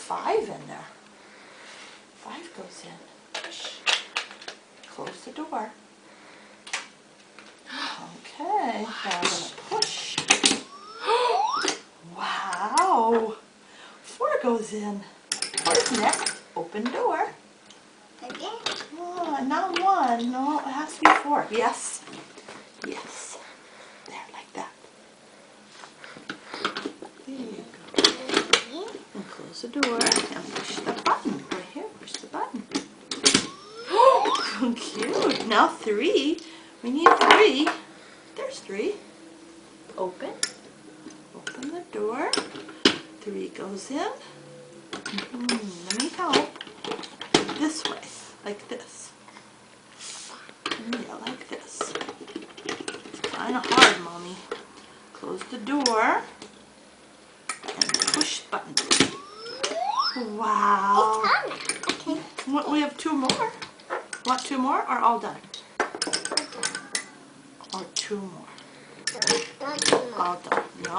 5 in there. 5 goes in. Push. Close the door. Okay, now I'm going to push. Wow! 4 goes in. Where's next? Open door. Again? Oh, not 1. No, it has to be 4. Yes. Yes. There, like that. There you go. And close the door and push the button. Right here, push the button. Oh, cute. Now 3. We need 3. There's 3. Open. Open the door. 3 goes in. Let me help. This way, like this. Yeah, like this. Kind of hard, Mommy. Close the door and push the button. Wow. It's done. Okay. We have 2 more. Want 2 more or all done? Or 2 more? Not too much. All done. No.